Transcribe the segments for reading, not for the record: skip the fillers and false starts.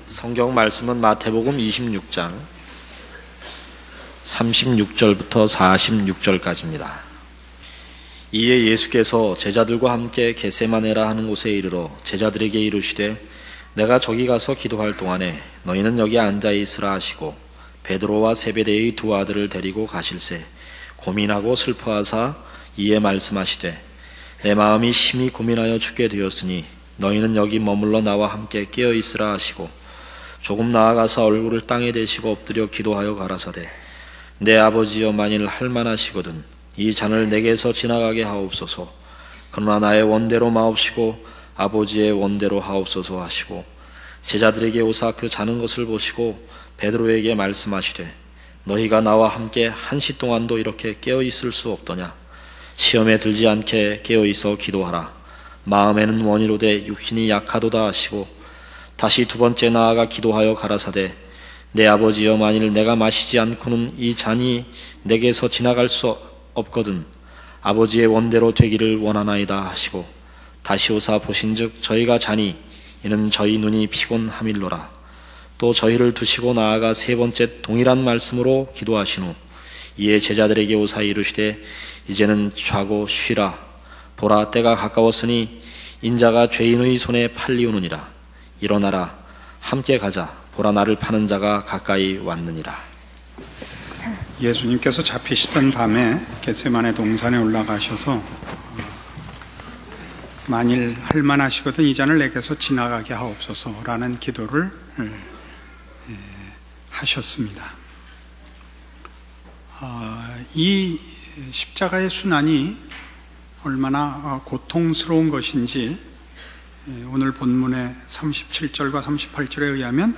성경 말씀은 마태복음 26장 36절부터 46절까지입니다. 이에 예수께서 제자들과 함께 겟세마네라 하는 곳에 이르러 제자들에게 이르시되 내가 저기 가서 기도할 동안에 너희는 여기 앉아 있으라 하시고 베드로와 세베대의 두 아들을 데리고 가실새 고민하고 슬퍼하사 이에 말씀하시되 내 마음이 심히 고민하여 죽게 되었으니 너희는 여기 머물러 나와 함께 깨어 있으라 하시고 조금 나아가서 얼굴을 땅에 대시고 엎드려 기도하여 가라사대 내 아버지여 만일 할만하시거든 이 잔을 내게서 지나가게 하옵소서. 그러나 나의 원대로 마옵시고 아버지의 원대로 하옵소서 하시고 제자들에게 오사 그 자는 것을 보시고 베드로에게 말씀하시되 너희가 나와 함께 한시 동안도 이렇게 깨어 있을 수 없더냐. 시험에 들지 않게 깨어 있어 기도하라. 마음에는 원이로되 육신이 약하도다 하시고 다시 두 번째 나아가 기도하여 가라사대 내 아버지여 만일 내가 마시지 않고는 이 잔이 내게서 지나갈 수 없거든 아버지의 원대로 되기를 원하나이다 하시고 다시 오사 보신즉 저희가 자니 이는 저희 눈이 피곤함일로라. 또 저희를 두시고 나아가 세 번째 동일한 말씀으로 기도하신 후 이에 제자들에게 오사 이르시되 이제는 자고 쉬라. 보라 때가 가까웠으니 인자가 죄인의 손에 팔리우느니라. 일어나라 함께 가자. 보라 나를 파는 자가 가까이 왔느니라. 예수님께서 잡히시던 밤에 겟세마네 동산에 올라가셔서 만일 할만하시거든 이 잔을 내게서 지나가게 하옵소서라는 기도를 하셨습니다. 이 십자가의 순환이 얼마나 고통스러운 것인지 오늘 본문의 37절과 38절에 의하면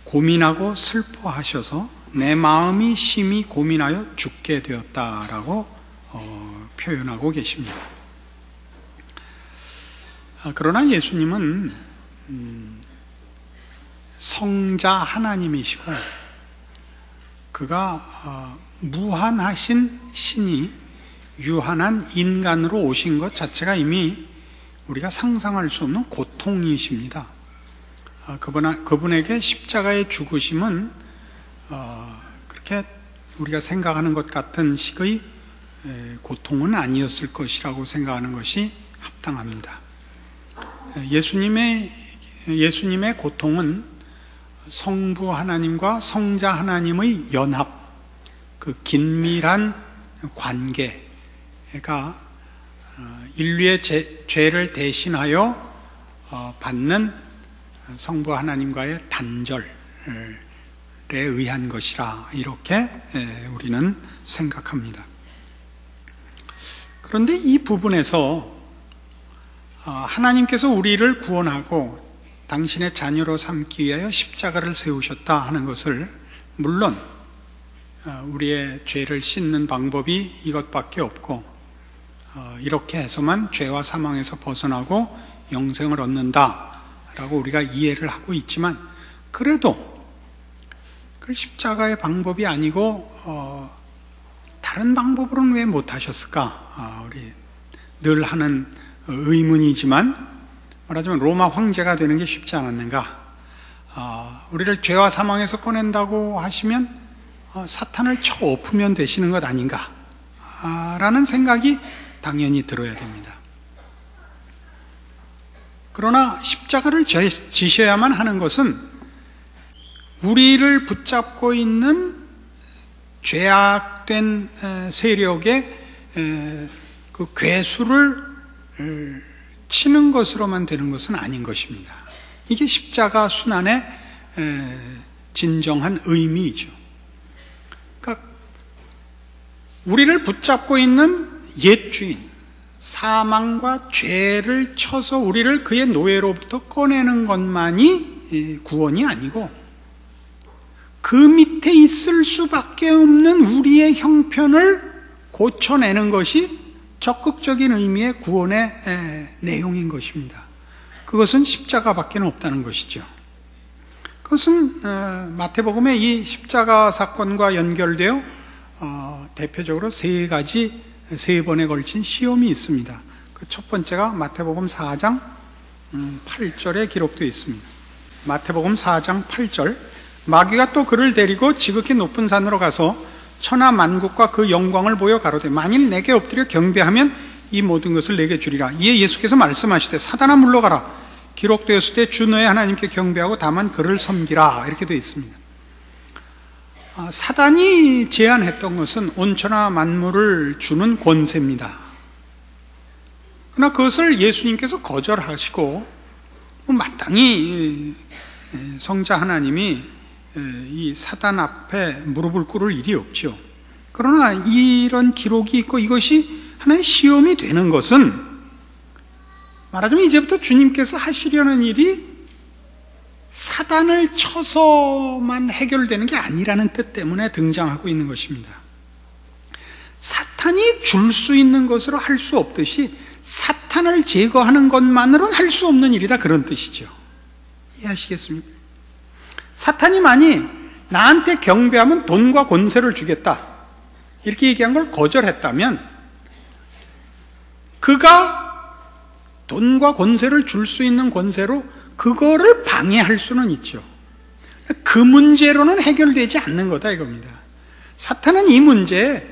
고민하고 슬퍼하셔서 내 마음이 심히 고민하여 죽게 되었다라고 표현하고 계십니다. 그러나 예수님은 성자 하나님이시고 그가 무한하신 신이 유한한 인간으로 오신 것 자체가 이미 우리가 상상할 수 없는 고통이십니다. 그분에게 십자가의 죽으심은 그렇게 우리가 생각하는 것 같은 식의 고통은 아니었을 것이라고 생각하는 것이 합당합니다. 예수님의 고통은 성부 하나님과 성자 하나님의 연합, 그 긴밀한 관계가 인류의 죄를 대신하여 받는 성부 하나님과의 단절에 의한 것이라 이렇게 우리는 생각합니다. 그런데 이 부분에서 하나님께서 우리를 구원하고 당신의 자녀로 삼기 위하여 십자가를 세우셨다 하는 것을 물론 우리의 죄를 씻는 방법이 이것밖에 없고 이렇게 해서만 죄와 사망에서 벗어나고 영생을 얻는다 라고 우리가 이해를 하고 있지만 그래도 그 십자가의 방법이 아니고 다른 방법으로는 왜 못하셨을까? 우리 늘 하는 의문이지만 말하자면 로마 황제가 되는 게 쉽지 않았는가? 우리를 죄와 사망에서 꺼낸다고 하시면 사탄을 쳐 엎으면 되시는 것 아닌가? 라는 생각이 당연히 들어야 됩니다. 그러나 십자가를 지셔야만 하는 것은 우리를 붙잡고 있는 죄악된 세력의 그 괴수를 치는 것으로만 되는 것은 아닌 것입니다. 이게 십자가 순환의 진정한 의미이죠. 그러니까 우리를 붙잡고 있는 옛 주인 사망과 죄를 쳐서 우리를 그의 노예로부터 꺼내는 것만이 구원이 아니고 그 밑에 있을 수밖에 없는 우리의 형편을 고쳐내는 것이 적극적인 의미의 구원의 내용인 것입니다. 그것은 십자가밖에 없다는 것이죠. 그것은 마태복음의 이 십자가 사건과 연결되어 대표적으로 세 번에 걸친 시험이 있습니다. 그 첫 번째가 마태복음 4장 8절에 기록되어 있습니다. 마태복음 4장 8절. 마귀가 또 그를 데리고 지극히 높은 산으로 가서 천하 만국과 그 영광을 보여 가로되 만일 내게 엎드려 경배하면 이 모든 것을 내게 주리라. 이에 예수께서 말씀하시되 사단아 물러가라. 기록되었을 때 주 너의 하나님께 경배하고 다만 그를 섬기라. 이렇게 되어 있습니다. 사단이 제안했던 것은 온천하 만물을 주는 권세입니다. 그러나 그것을 예수님께서 거절하시고 마땅히 성자 하나님이 이 사단 앞에 무릎을 꿇을 일이 없죠. 그러나 이런 기록이 있고 이것이 하나의 시험이 되는 것은 말하자면 이제부터 주님께서 하시려는 일이 사단을 쳐서만 해결되는 게 아니라는 뜻 때문에 등장하고 있는 것입니다. 사탄이 줄 수 있는 것으로 할 수 없듯이 사탄을 제거하는 것만으로는 할 수 없는 일이다, 그런 뜻이죠. 이해하시겠습니까? 사탄이 만이 나한테 경배하면 돈과 권세를 주겠다 이렇게 얘기한 걸 거절했다면 그가 돈과 권세를 줄 수 있는 권세로 그거를 방해할 수는 있죠. 그 문제로는 해결되지 않는 거다 이겁니다. 사탄은 이 문제에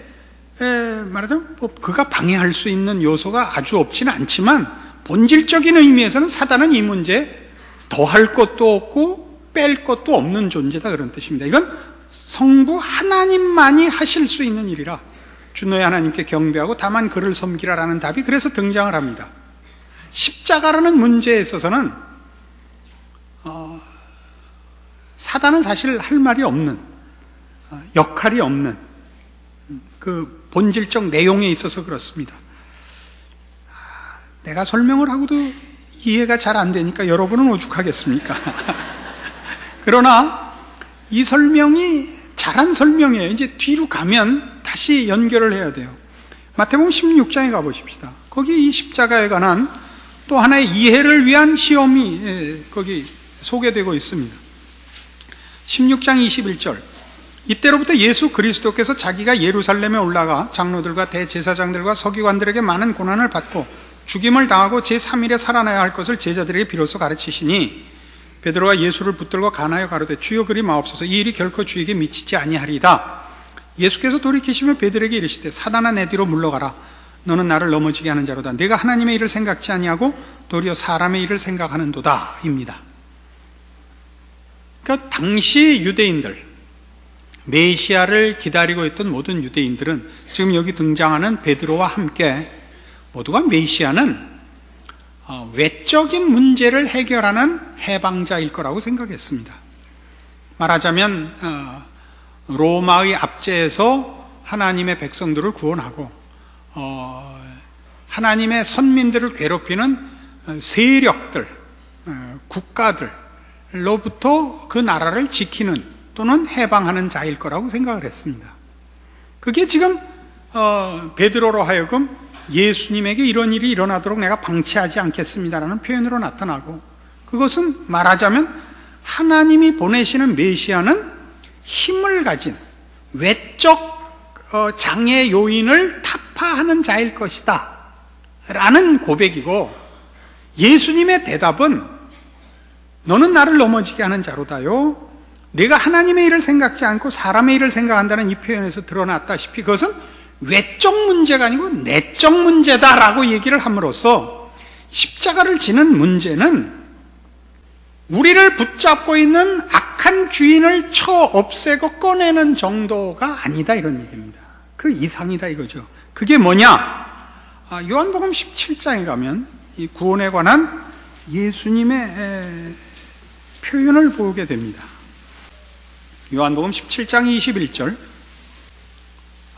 말하자면 그가 방해할 수 있는 요소가 아주 없지는 않지만 본질적인 의미에서는 사단은 이 문제에 더할 것도 없고 뺄 것도 없는 존재다, 그런 뜻입니다. 이건 성부 하나님만이 하실 수 있는 일이라 주 너의 하나님께 경배하고 다만 그를 섬기라라는 답이 그래서 등장을 합니다. 십자가라는 문제에 있어서는 사단은 사실 할 말이 없는, 역할이 없는 그 본질적 내용에 있어서 그렇습니다. 내가 설명을 하고도 이해가 잘 안 되니까 여러분은 오죽하겠습니까? 그러나 이 설명이 잘한 설명이에요. 이제 뒤로 가면 다시 연결을 해야 돼요. 마태복음 16장에 가보십시다. 거기 이 십자가에 관한 또 하나의 이해를 위한 시험이 거기 소개되고 있습니다. 16장 21절. 이때로부터 예수 그리스도께서 자기가 예루살렘에 올라가 장로들과 대제사장들과 서기관들에게 많은 고난을 받고 죽임을 당하고 제3일에 살아나야 할 것을 제자들에게 비로소 가르치시니 베드로가 예수를 붙들고 간하여 가로되 주여 그리 마옵소서. 이 일이 결코 주에게 미치지 아니하리이다. 예수께서 돌이키시며 베드로에게 이르시되 사단아 내 뒤로 물러가라. 너는 나를 넘어지게 하는 자로다. 내가 하나님의 일을 생각지 아니하고 도리어 사람의 일을 생각하는도다 입니다. 그러니까 당시 유대인들, 메시아를 기다리고 있던 모든 유대인들은 지금 여기 등장하는 베드로와 함께 모두가 메시아는 외적인 문제를 해결하는 해방자일 거라고 생각했습니다. 말하자면 로마의 압제에서 하나님의 백성들을 구원하고 하나님의 선민들을 괴롭히는 세력들, 국가들로부터 그 나라를 지키는 또는 해방하는 자일 거라고 생각을 했습니다. 그게 지금 베드로로 하여금 예수님에게 이런 일이 일어나도록 내가 방치하지 않겠습니다라는 표현으로 나타나고, 그것은 말하자면 하나님이 보내시는 메시아는 힘을 가진 외적 장애 요인을 타파하는 자일 것이다 라는 고백이고, 예수님의 대답은 너는 나를 넘어지게 하는 자로다요, 내가 하나님의 일을 생각지 않고 사람의 일을 생각한다는 이 표현에서 드러났다시피 그것은 외적 문제가 아니고 내적 문제다라고 얘기를 함으로써 십자가를 지는 문제는 우리를 붙잡고 있는 악한 주인을 쳐 없애고 꺼내는 정도가 아니다, 이런 얘기입니다. 그 이상이다 이거죠. 그게 뭐냐? 요한복음 17장에 가면 이 구원에 관한 예수님의 표현을 보게 됩니다. 요한복음 17장 21절.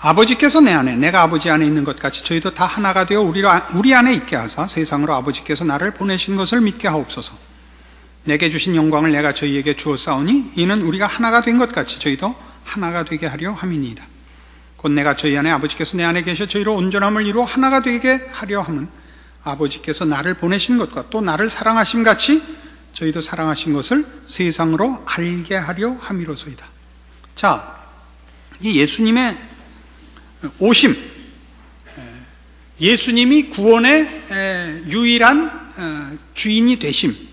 아버지께서 내 안에 내가 아버지 안에 있는 것 같이 저희도 다 하나가 되어 우리 안에 있게 하사 세상으로 아버지께서 나를 보내신 것을 믿게 하옵소서. 내게 주신 영광을 내가 저희에게 주었사오니 이는 우리가 하나가 된 것 같이 저희도 하나가 되게 하려 함이니이다. 곧 내가 저희 안에 아버지께서 내 안에 계셔 저희로 온전함을 이루어 하나가 되게 하려 함은 아버지께서 나를 보내신 것과 또 나를 사랑하심 같이 저희도 사랑하신 것을 세상으로 알게 하려 함이로소이다. 자, 이 예수님의 오심, 예수님이 구원의 유일한 주인이 되심은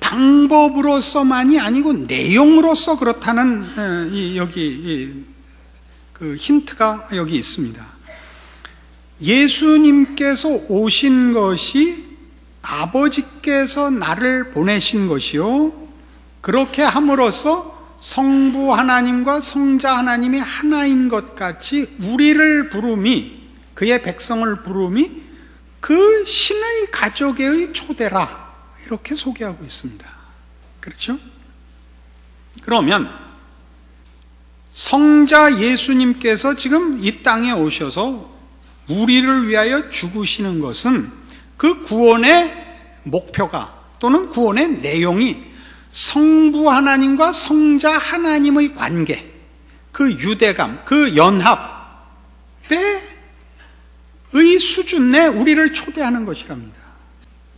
방법으로서만이 아니고 내용으로서 그렇다는 그 힌트가 여기 있습니다. 예수님께서 오신 것이 아버지께서 나를 보내신 것이요, 그렇게 함으로써 성부 하나님과 성자 하나님이 하나인 것 같이 우리를 부름이, 그의 백성을 부름이 그 신의 가족의 초대라, 이렇게 소개하고 있습니다. 그렇죠? 그러면 성자 예수님께서 지금 이 땅에 오셔서 우리를 위하여 죽으시는 것은 그 구원의 목표가, 또는 구원의 내용이 성부 하나님과 성자 하나님의 관계, 그 유대감, 그 연합의 수준 내 우리를 초대하는 것이랍니다.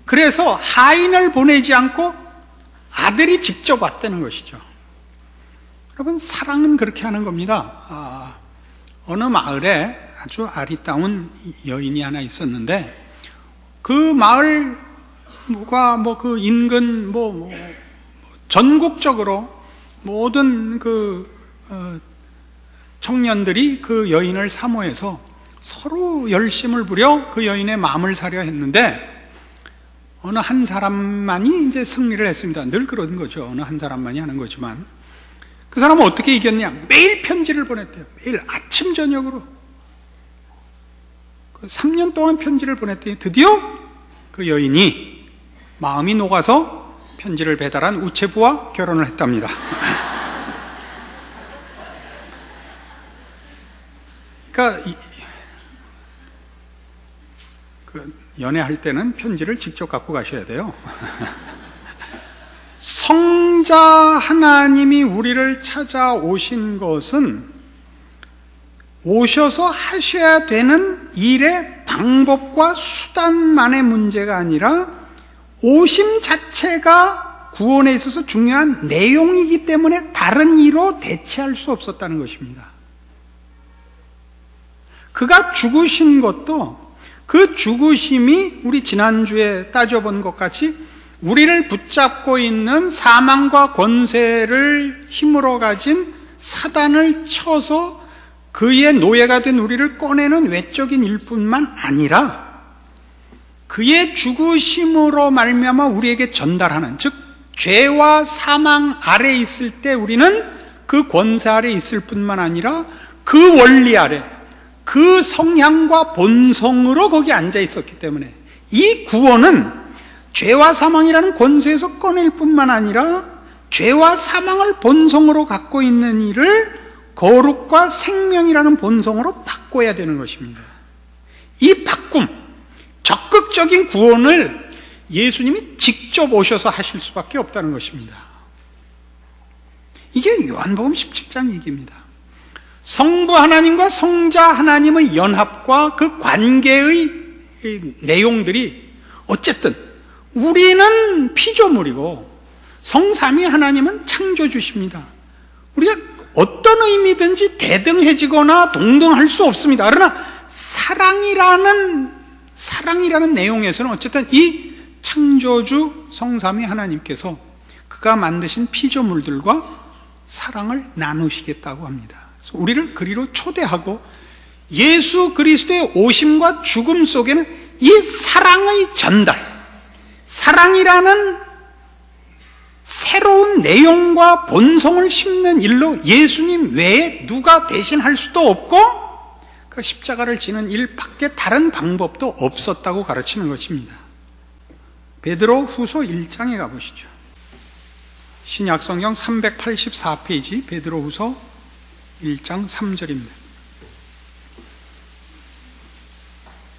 그래서 하인을 보내지 않고 아들이 직접 왔다는 것이죠. 여러분, 사랑은 그렇게 하는 겁니다. 어느 마을에 아주 아리따운 여인이 하나 있었는데, 그 마을과 그 인근 전국적으로 모든 청년들이 그 여인을 사모해서 서로 열심을 부려 그 여인의 마음을 사려 했는데, 어느 한 사람만이 이제 승리를 했습니다. 늘 그런 거죠. 어느 한 사람만이 하는 거지만, 그 사람은 어떻게 이겼냐? 매일 편지를 보냈대요. 매일 아침 저녁으로. 3년 동안 편지를 보냈더니 드디어 그 여인이 마음이 녹아서 편지를 배달한 우체부와 결혼을 했답니다. 그러니까 연애할 때는 편지를 직접 갖고 가셔야 돼요. 성자 하나님이 우리를 찾아오신 것은 오셔서 하셔야 되는 일의 방법과 수단만의 문제가 아니라 오심 자체가 구원에 있어서 중요한 내용이기 때문에 다른 이로 대체할 수 없었다는 것입니다. 그가 죽으신 것도 그 죽으심이 우리 지난주에 따져본 것 같이 우리를 붙잡고 있는 사망과 권세를 힘으로 가진 사단을 쳐서 그의 노예가 된 우리를 꺼내는 외적인 일뿐만 아니라 그의 죽으심으로 말미암아 우리에게 전달하는, 즉 죄와 사망 아래 있을 때 우리는 그 권세 아래 있을 뿐만 아니라 그 원리 아래, 그 성향과 본성으로 거기 앉아 있었기 때문에 이 구원은 죄와 사망이라는 권세에서 꺼낼 뿐만 아니라 죄와 사망을 본성으로 갖고 있는 이를 거룩과 생명이라는 본성으로 바꿔야 되는 것입니다. 이 바꿈, 적극적인 구원을 예수님이 직접 오셔서 하실 수밖에 없다는 것입니다. 이게 요한복음 17장 얘기입니다. 성부 하나님과 성자 하나님의 연합과 그 관계의 내용들이 어쨌든 우리는 피조물이고 성삼위 하나님은 창조주십니다. 우리가 어떤 의미든지 대등해지거나 동등할 수 없습니다. 그러나 사랑이라는 내용에서는 어쨌든 이 창조주 성삼위 하나님께서 그가 만드신 피조물들과 사랑을 나누시겠다고 합니다. 그래서 우리를 그리로 초대하고 예수 그리스도의 오심과 죽음 속에는 이 사랑의 전달, 사랑이라는 새로운 내용과 본성을 심는 일로 예수님 외에 누가 대신할 수도 없고 그 십자가를 지는 일 밖에 다른 방법도 없었다고 가르치는 것입니다. 베드로 후서 1장에 가보시죠. 신약성경 384페이지 베드로 후서 1장 3절입니다.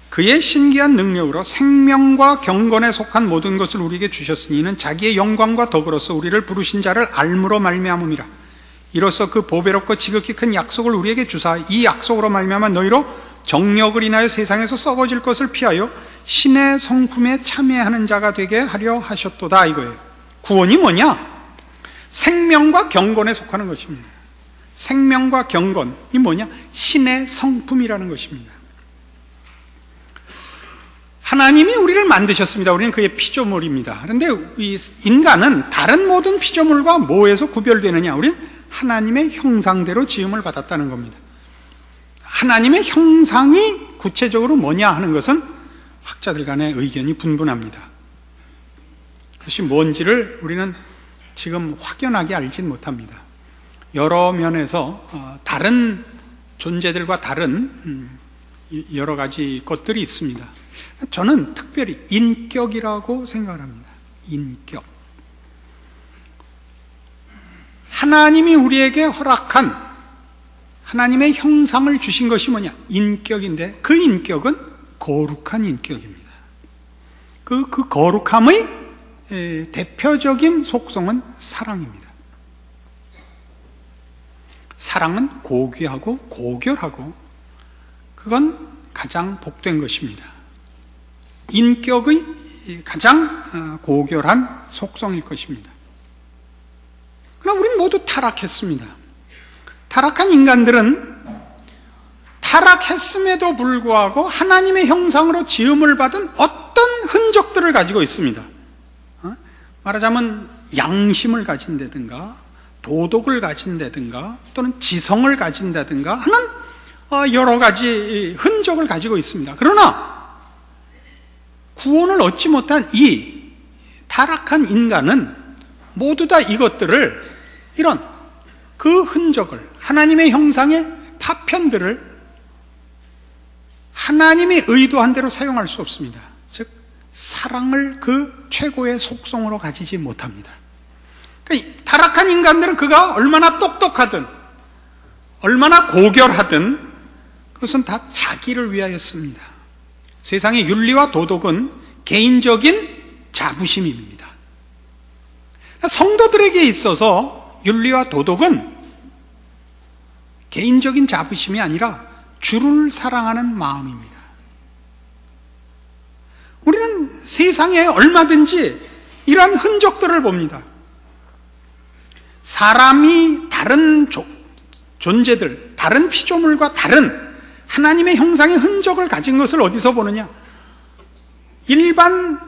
그의 신기한 능력으로 생명과 경건에 속한 모든 것을 우리에게 주셨으니 이는 자기의 영광과 덕으로서 우리를 부르신 자를 알므로 말미암음이라. 이로써 그 보배롭고 지극히 큰 약속을 우리에게 주사 이 약속으로 말미암아 너희로 정력을 인하여 세상에서 썩어질 것을 피하여 신의 성품에 참여하는 자가 되게 하려 하셨도다, 이거예요. 구원이 뭐냐? 생명과 경건에 속하는 것입니다. 생명과 경건이 뭐냐? 신의 성품이라는 것입니다. 하나님이 우리를 만드셨습니다. 우리는 그의 피조물입니다. 그런데 이 인간은 다른 모든 피조물과 뭐에서 구별되느냐? 우리는 하나님의 형상대로 지음을 받았다는 겁니다. 하나님의 형상이 구체적으로 뭐냐 하는 것은 학자들 간의 의견이 분분합니다. 그것이 뭔지를 우리는 지금 확연하게 알진 못합니다. 여러 면에서 다른 존재들과 다른 여러 가지 것들이 있습니다. 저는 특별히 인격이라고 생각을 합니다. 인격. 하나님이 우리에게 허락한 하나님의 형상을 주신 것이 뭐냐? 인격인데 그 인격은 거룩한 인격입니다. 그 거룩함의 대표적인 속성은 사랑입니다. 사랑은 고귀하고 고결하고 그건 가장 복된 것입니다. 인격의 가장 고결한 속성일 것입니다. 그러나 우리는 모두 타락했습니다. 타락한 인간들은 타락했음에도 불구하고 하나님의 형상으로 지음을 받은 어떤 흔적들을 가지고 있습니다. 말하자면 양심을 가진다든가 도덕을 가진다든가 또는 지성을 가진다든가 하는 여러 가지 흔적을 가지고 있습니다. 그러나 구원을 얻지 못한 이 타락한 인간은 모두 다 이것들을 이런 그 흔적을 하나님의 형상의 파편들을 하나님이 의도한 대로 사용할 수 없습니다. 즉 사랑을 그 최고의 속성으로 가지지 못합니다. 그러니까 타락한 인간들은 그가 얼마나 똑똑하든 얼마나 고결하든 그것은 다 자기를 위하였습니다. 세상의 윤리와 도덕은 개인적인 자부심입니다. 성도들에게 있어서 윤리와 도덕은 개인적인 자부심이 아니라 주를 사랑하는 마음입니다. 우리는 세상에 얼마든지 이러한 흔적들을 봅니다. 사람이 다른 존재들, 다른 피조물과 다른 하나님의 형상의 흔적을 가진 것을 어디서 보느냐? 일반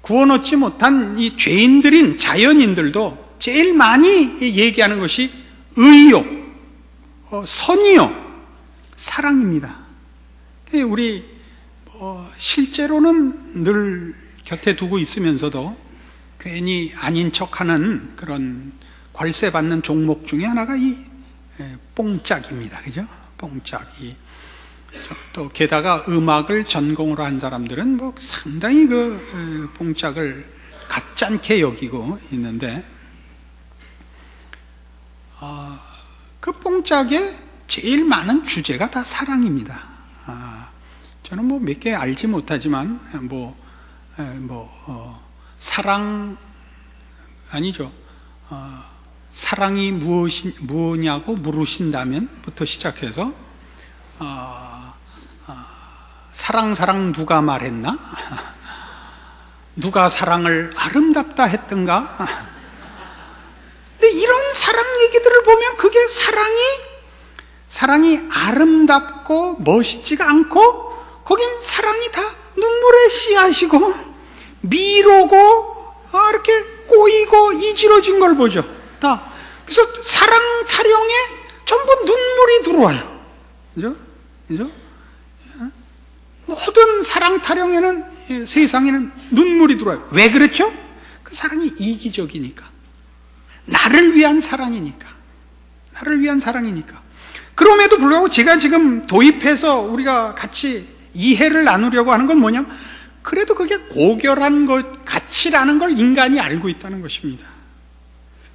구원 얻지 못한 이 죄인들인 자연인들도 제일 많이 얘기하는 것이 의요, 선이요, 사랑입니다. 우리 실제로는 늘 곁에 두고 있으면서도 괜히 아닌 척하는 그런 괄세받는 종목 중에 하나가 이 뽕짝입니다. 그죠? 뽕짝이. 또 게다가 음악을 전공으로 한 사람들은 뭐 상당히 그 뽕짝을 가짠게 여기고 있는데 그 뽕짝의 제일 많은 주제가 다 사랑입니다. 저는 뭐 몇 개 알지 못하지만 사랑 아니죠. 사랑이 무엇이냐고 물으신다면부터 시작해서 사랑 누가 말했나? 누가 사랑을 아름답다 했던가? 근데 이런 사랑 얘기들을 보면 그게 사랑이 아름답고 멋있지가 않고 거긴 사랑이 다 눈물의 씨앗이고 미로고 이렇게 꼬이고 이지러진 걸 보죠. 다. 그래서 사랑 타령에 전부 눈물이 들어와요. 그죠? 그죠? 모든 사랑 타령에는 세상에는 눈물이 들어와요. 왜 그렇죠? 그 사랑이 이기적이니까. 나를 위한 사랑이니까. 나를 위한 사랑이니까. 그럼에도 불구하고 제가 지금 도입해서 우리가 같이 이해를 나누려고 하는 건 뭐냐면 그래도 그게 고결한 것, 가치라는 걸 인간이 알고 있다는 것입니다.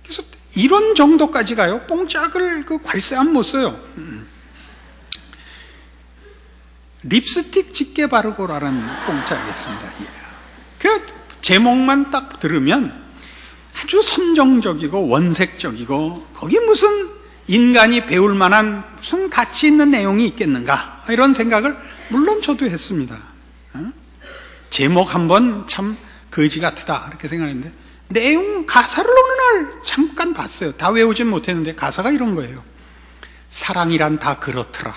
그래서 이런 정도까지 가요. 뽕짝을 그 괄세함 못 써요. 립스틱 짙게 바르고라는 뽕짝이 있습니다. 그 제목만 딱 들으면 아주 선정적이고 원색적이고 거기 무슨 인간이 배울 만한 무슨 가치 있는 내용이 있겠는가 이런 생각을 물론 저도 했습니다. 제목 한번 참 거지 같다 이렇게 생각했는데 내용 가사를 어느 날 잠깐 봤어요. 다 외우진 못했는데 가사가 이런 거예요. 사랑이란 다 그렇더라.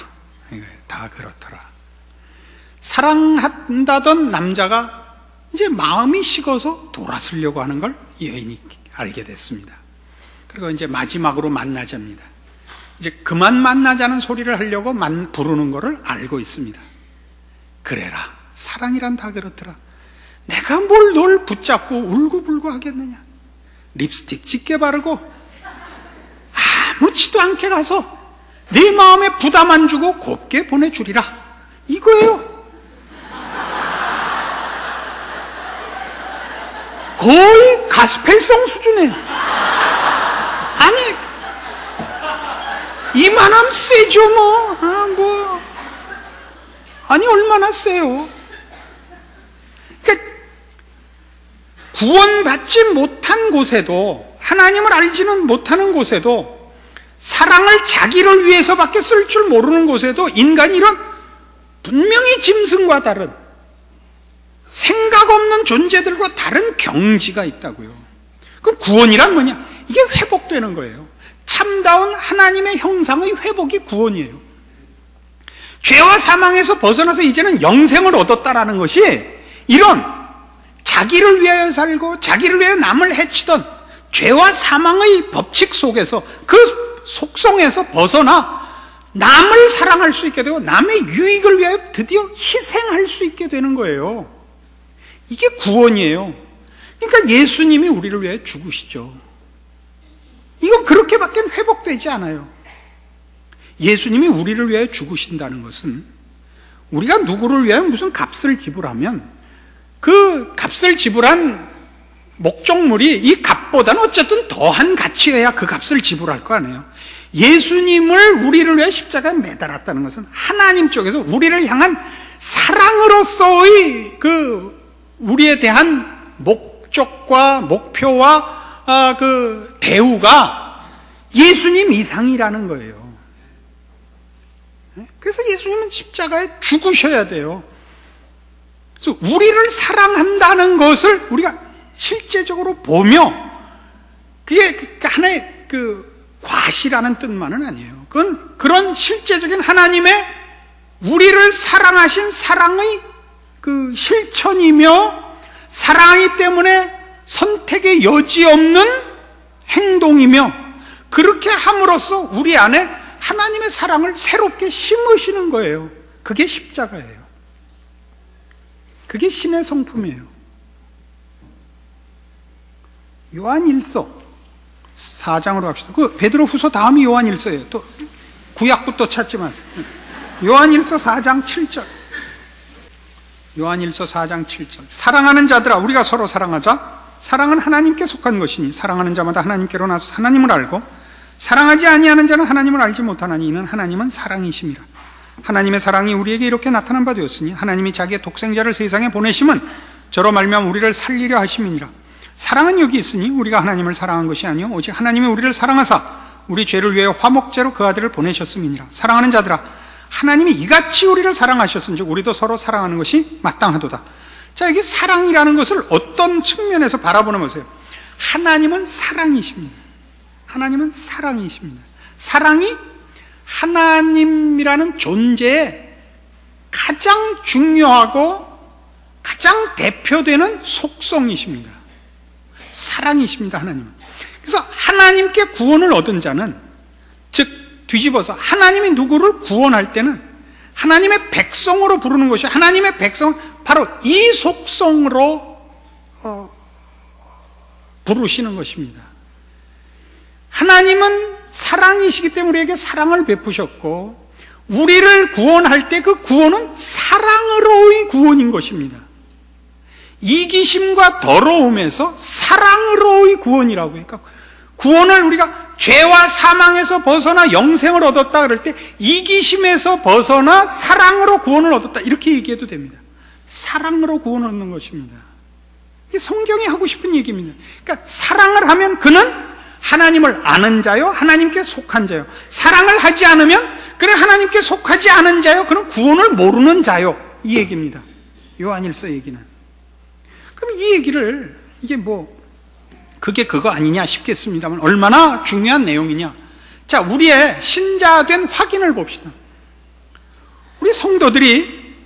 다 그렇더라. 사랑한다던 남자가 이제 마음이 식어서 돌아서려고 하는 걸 여인이 알게 됐습니다. 그리고 이제 마지막으로 만나자입니다. 이제 그만 만나자는 소리를 하려고 부르는 거를 알고 있습니다. 그래라, 사랑이란 다 그렇더라. 내가 뭘 널 붙잡고 울고불고 하겠느냐. 립스틱 짙게 바르고 아무렇지도 않게 가서 네 마음에 부담 안 주고 곱게 보내주리라, 이거예요. 거의 가스펠성 수준이에요. 아니, 이만하면 세죠 뭐. 아니, 얼마나 세요. 그러니까 구원받지 못한 곳에도, 하나님을 알지는 못하는 곳에도, 사랑을 자기를 위해서밖에 쓸 줄 모르는 곳에도 인간이 이런 분명히 짐승과 다른, 생각 없는 존재들과 다른 경지가 있다고요. 그럼 구원이란 뭐냐? 이게 회복되는 거예요. 참다운 하나님의 형상의 회복이 구원이에요. 죄와 사망에서 벗어나서 이제는 영생을 얻었다라는 것이, 이런 자기를 위하여 살고 자기를 위하여 남을 해치던 죄와 사망의 법칙 속에서, 그 속성에서 벗어나 남을 사랑할 수 있게 되고 남의 유익을 위하여 드디어 희생할 수 있게 되는 거예요. 이게 구원이에요. 그러니까 예수님이 우리를 위해 죽으시죠. 이건 그렇게밖에 회복되지 않아요. 예수님이 우리를 위해 죽으신다는 것은, 우리가 누구를 위해 무슨 값을 지불하면 그 값을 지불한 목적물이 이 값보다는 어쨌든 더한 가치여야 그 값을 지불할 거 아니에요. 예수님을 우리를 위해 십자가에 매달았다는 것은 하나님 쪽에서 우리를 향한 사랑으로서의 우리에 대한 목적과 목표와 그 대우가 예수님 이상이라는 거예요. 그래서 예수님은 십자가에 죽으셔야 돼요. 그래서 우리를 사랑한다는 것을 우리가 실제적으로 보며, 그게 하나의 과시라는 뜻만은 아니에요. 그건 그런 실제적인 하나님의 우리를 사랑하신 사랑의 실천이며, 사랑하기 때문에 선택의 여지 없는 행동이며, 그렇게 함으로써 우리 안에 하나님의 사랑을 새롭게 심으시는 거예요. 그게 십자가예요. 그게 신의 성품이에요. 요한일서 4장으로 갑시다. 베드로후서 다음이 요한일서예요. 또 구약부터 찾지 마세요. 요한일서 4장 7절. 요한일서 4장 7절. 사랑하는 자들아, 우리가 서로 사랑하자. 사랑은 하나님께 속한 것이니 사랑하는 자마다 하나님께로 나서 하나님을 알고, 사랑하지 아니하는 자는 하나님을 알지 못하나니 이는 하나님은 사랑이심이라. 하나님의 사랑이 우리에게 이렇게 나타난 바 되었으니 하나님이 자기의 독생자를 세상에 보내심은 저로 말미암아 우리를 살리려 하심이니라. 사랑은 여기 있으니 우리가 하나님을 사랑한 것이 아니요 오직 하나님이 우리를 사랑하사 우리 죄를 위해 화목제로 그 아들을 보내셨음이니라. 사랑하는 자들아, 하나님이 이같이 우리를 사랑하셨은즉 우리도 서로 사랑하는 것이 마땅하도다. 자, 이게 사랑이라는 것을 어떤 측면에서 바라보는 것이에요. 하나님은 사랑이십니다. 하나님은 사랑이십니다. 사랑이 하나님이라는 존재의 가장 중요하고 가장 대표되는 속성이십니다. 사랑이십니다, 하나님은. 그래서 하나님께 구원을 얻은 자는, 즉 뒤집어서 하나님이 누구를 구원할 때는 하나님의 백성으로 부르는 것이, 하나님의 백성, 바로 이 속성으로 부르시는 것입니다. 하나님은 사랑이시기 때문에 우리에게 사랑을 베푸셨고, 우리를 구원할 때 그 구원은 사랑으로의 구원인 것입니다. 이기심과 더러움에서 사랑으로의 구원이라고. 그러니까 구원을 우리가 죄와 사망에서 벗어나 영생을 얻었다 그럴 때 이기심에서 벗어나 사랑으로 구원을 얻었다, 이렇게 얘기해도 됩니다. 사랑으로 구원을 얻는 것입니다. 이게 성경이 하고 싶은 얘기입니다. 그러니까 사랑을 하면 그는 하나님을 아는 자요, 하나님께 속한 자요. 사랑을 하지 않으면 그는 하나님께 속하지 않은 자요, 그는 구원을 모르는 자요, 이 얘기입니다. 요한일서 얘기는. 그럼 이 얘기를, 이게 그게 그거 아니냐 싶겠습니다만 얼마나 중요한 내용이냐. 자, 우리의 신자된 확인을 봅시다. 우리 성도들이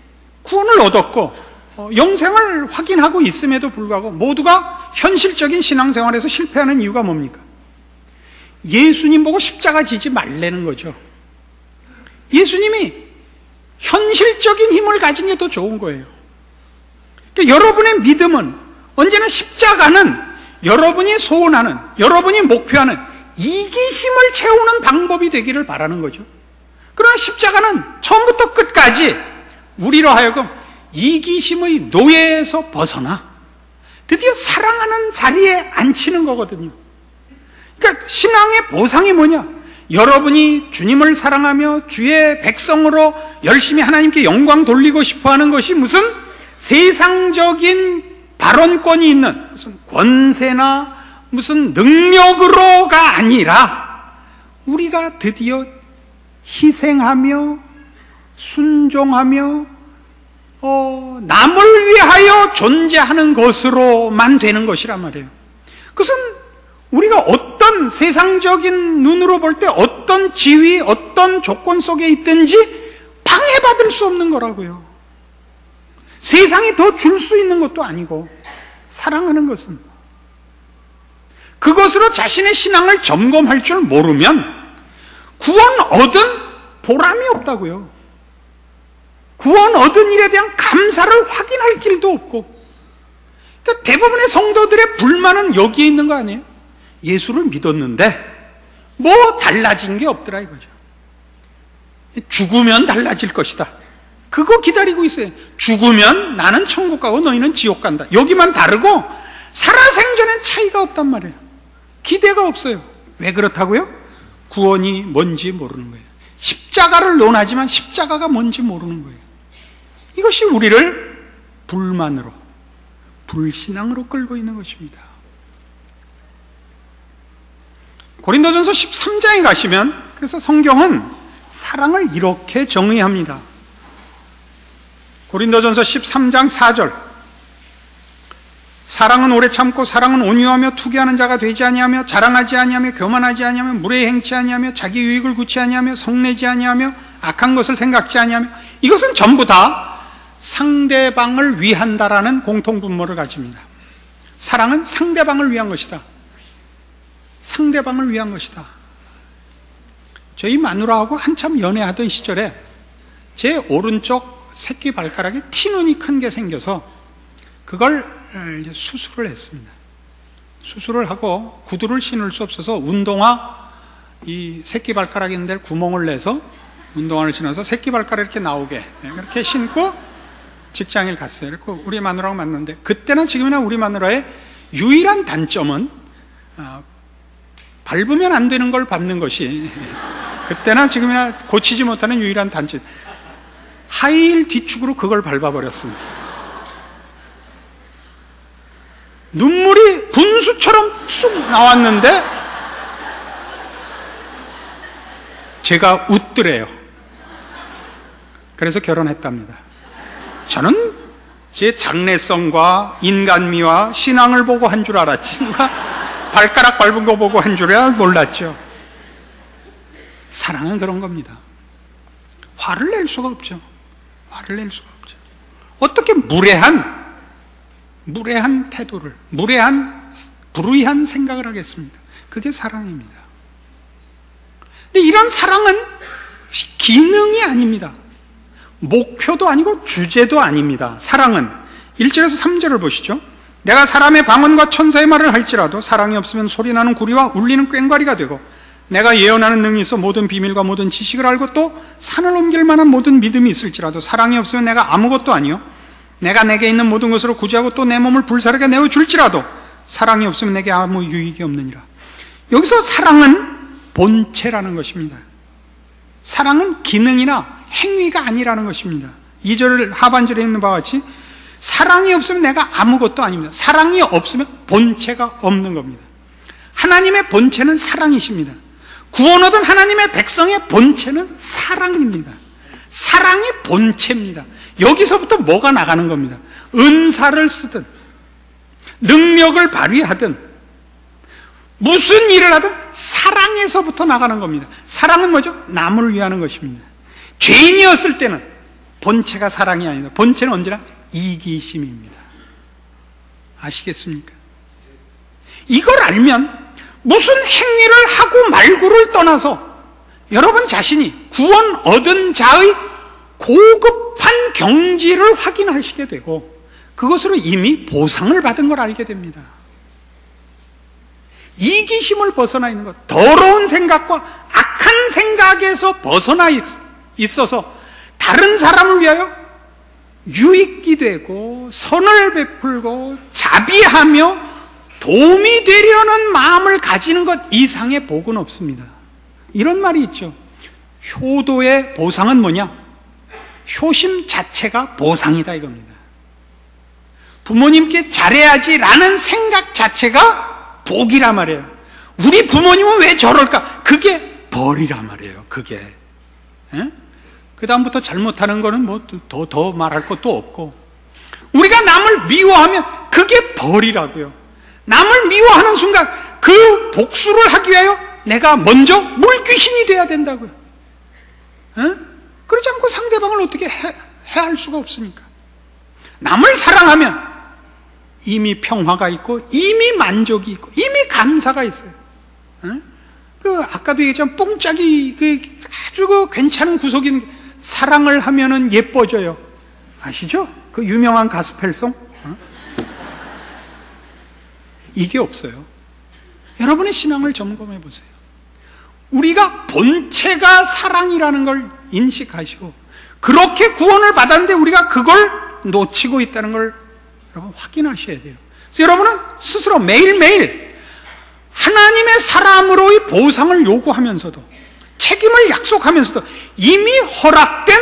구원을 얻었고 영생을 확인하고 있음에도 불구하고 모두가 현실적인 신앙생활에서 실패하는 이유가 뭡니까? 예수님 보고 십자가 지지 말라는 거죠. 예수님이 현실적인 힘을 가진 게 더 좋은 거예요. 그러니까 여러분의 믿음은 언제나 십자가는 여러분이 소원하는, 여러분이 목표하는 이기심을 채우는 방법이 되기를 바라는 거죠. 그러나 십자가는 처음부터 끝까지 우리로 하여금 이기심의 노예에서 벗어나 드디어 사랑하는 자리에 앉히는 거거든요. 그러니까 신앙의 보상이 뭐냐? 여러분이 주님을 사랑하며 주의 백성으로 열심히 하나님께 영광 돌리고 싶어 하는 것이 무슨 세상적인 발언권이 있는 무슨 권세나 무슨 능력으로가 아니라 우리가 드디어 희생하며 순종하며 남을 위하여 존재하는 것으로만 되는 것이란 말이에요. 그것은 우리가 어떤 세상적인 눈으로 볼 때 어떤 지위, 어떤 조건 속에 있든지 방해받을 수 없는 거라고요. 세상이 더 줄 수 있는 것도 아니고 사랑하는 것은 그것으로 자신의 신앙을 점검할 줄 모르면 구원 얻은 보람이 없다고요. 구원 얻은 일에 대한 감사를 확인할 길도 없고, 그러니까 대부분의 성도들의 불만은 여기에 있는 거 아니에요? 예수를 믿었는데 뭐 달라진 게 없더라 이거죠. 죽으면 달라질 것이다. 그거 기다리고 있어요. 죽으면 나는 천국 가고 너희는 지옥 간다. 여기만 다르고 살아생전엔 차이가 없단 말이에요. 기대가 없어요. 왜 그렇다고요? 구원이 뭔지 모르는 거예요. 십자가를 논하지만 십자가가 뭔지 모르는 거예요. 이것이 우리를 불만으로, 불신앙으로 끌고 있는 것입니다. 고린도전서 13장에 가시면 그래서 성경은 사랑을 이렇게 정의합니다. 고린도전서 13장 4절, 사랑은 오래 참고 사랑은 온유하며 투기하는 자가 되지 아니하며 자랑하지 아니하며 교만하지 아니하며 무례히 행치 아니하며 자기 유익을 구치 아니하며 성내지 아니하며 악한 것을 생각지 아니하며, 이것은 전부 다 상대방을 위한다라는 공통분모를 가집니다. 사랑은 상대방을 위한 것이다. 상대방을 위한 것이다. 저희 마누라하고 한참 연애하던 시절에 제 오른쪽 새끼 발가락에 티눈이 큰 게 생겨서 그걸 이제 수술을 했습니다. 수술을 하고 구두를 신을 수 없어서 운동화, 이 새끼 발가락 있는 데 구멍을 내서 운동화를 신어서 새끼 발가락 이렇게 나오게 이렇게 신고 직장을 갔어요. 그리고 우리 마누라하고 만났는데, 그때나 지금이나 우리 마누라의 유일한 단점은 밟으면 안 되는 걸 밟는 것이 그때나 지금이나 고치지 못하는 유일한 단점. 하이힐 뒤축으로 그걸 밟아버렸습니다. 눈물이 분수처럼 쑥 나왔는데 제가 웃더래요. 그래서 결혼했답니다. 저는 제 장래성과 인간미와 신앙을 보고 한 줄 알았지, 누가 발가락 밟은 거 보고 한 줄이야 몰랐죠. 사랑은 그런 겁니다. 화를 낼 수가 없죠. 화를 낼 수가 없죠. 어떻게 무례한 태도를, 불의한 생각을 하겠습니까? 그게 사랑입니다. 근데 이런 사랑은 기능이 아닙니다. 목표도 아니고 주제도 아닙니다. 사랑은 1절에서 3절을 보시죠. 내가 사람의 방언과 천사의 말을 할지라도 사랑이 없으면 소리나는 구리와 울리는 꽹과리가 되고, 내가 예언하는 능이 있어 모든 비밀과 모든 지식을 알고 또 산을 옮길 만한 모든 믿음이 있을지라도 사랑이 없으면 내가 아무것도 아니요, 내가 내게 있는 모든 것으로 구제하고 또 내 몸을 불사르게 내어줄지라도 사랑이 없으면 내게 아무 유익이 없느니라. 여기서 사랑은 본체라는 것입니다. 사랑은 기능이나 행위가 아니라는 것입니다. 2절 하반절에 있는 바와 같이 사랑이 없으면 내가 아무것도 아닙니다. 사랑이 없으면 본체가 없는 겁니다. 하나님의 본체는 사랑이십니다. 구원 얻은 하나님의 백성의 본체는 사랑입니다. 사랑이 본체입니다. 여기서부터 뭐가 나가는 겁니다. 은사를 쓰든 능력을 발휘하든 무슨 일을 하든 사랑에서부터 나가는 겁니다. 사랑은 뭐죠? 남을 위하는 것입니다. 죄인이었을 때는 본체가 사랑이 아니다. 본체는 언제나 이기심입니다. 아시겠습니까? 이걸 알면 무슨 행위를 하고 말고를 떠나서 여러분 자신이 구원 얻은 자의 고급한 경지를 확인하시게 되고 그것으로 이미 보상을 받은 걸 알게 됩니다. 이기심을 벗어나 있는 것, 더러운 생각과 악한 생각에서 벗어나 있어서 다른 사람을 위하여 유익이 되고 선을 베풀고 자비하며 도움이 되려는 마음을 가지는 것 이상의 복은 없습니다. 이런 말이 있죠. 효도의 보상은 뭐냐? 효심 자체가 보상이다 이겁니다. 부모님께 잘해야지라는 생각 자체가 복이라 말이에요. 우리 부모님은 왜 저럴까? 그게 벌이라 말이에요. 그게. 그 다음부터 잘못하는 거는 뭐 더 말할 것도 없고, 우리가 남을 미워하면 그게 벌이라고요. 남을 미워하는 순간 그 복수를 하기 위하여 내가 먼저 물귀신이 돼야 된다고요. 그러지 않고 상대방을 어떻게 해할 수가 없으니까. 남을 사랑하면 이미 평화가 있고 이미 만족이 있고 이미 감사가 있어요. 그 아까도 얘기했지만 뽕짝이 아주 괜찮은 구석인 사랑을 하면은 예뻐져요. 아시죠? 그 유명한 가스펠송? 이게 없어요. 여러분의 신앙을 점검해 보세요. 우리가 본체가 사랑이라는 걸 인식하시고 그렇게 구원을 받았는데 우리가 그걸 놓치고 있다는 걸 여러분 확인하셔야 돼요. 그래서 여러분은 스스로 매일매일 하나님의 사람으로의 보상을 요구하면서도 책임을 약속하면서도 이미 허락된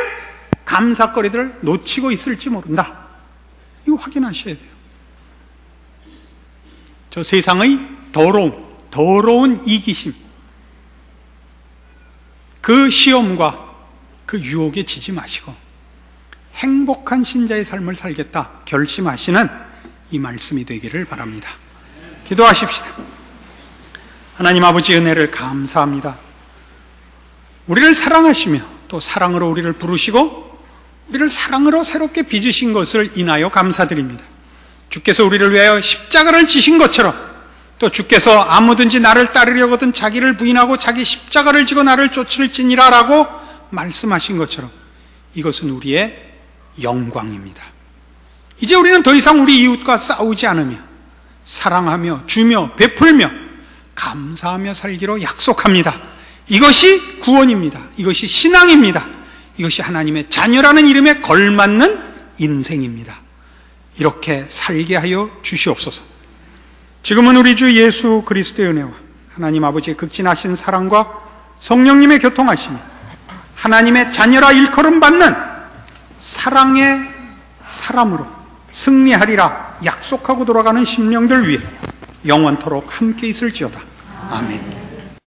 감사거리들을 놓치고 있을지 모른다. 이거 확인하셔야 돼요. 저 세상의 더러운 이기심, 그 시험과 그 유혹에 지지 마시고 행복한 신자의 삶을 살겠다 결심하시는 이 말씀이 되기를 바랍니다. 기도하십시다. 하나님 아버지 은혜를 감사합니다. 우리를 사랑하시며 또 사랑으로 우리를 부르시고 우리를 사랑으로 새롭게 빚으신 것을 인하여 감사드립니다. 주께서 우리를 위하여 십자가를 지신 것처럼 또 주께서 아무든지 나를 따르려거든 자기를 부인하고 자기 십자가를 지고 나를 쫓을지니라 라고 말씀하신 것처럼 이것은 우리의 영광입니다. 이제 우리는 더 이상 우리 이웃과 싸우지 않으며 사랑하며 주며 베풀며 감사하며 살기로 약속합니다. 이것이 구원입니다. 이것이 신앙입니다. 이것이 하나님의 자녀라는 이름에 걸맞는 인생입니다. 이렇게 살게 하여 주시옵소서. 지금은 우리 주 예수 그리스도의 은혜와 하나님 아버지의 극진하신 사랑과 성령님의 교통하심이 하나님의 자녀라 일컬음 받는 사랑의 사람으로 승리하리라 약속하고 돌아가는 심령들 위해 영원토록 함께 있을지어다. 아멘.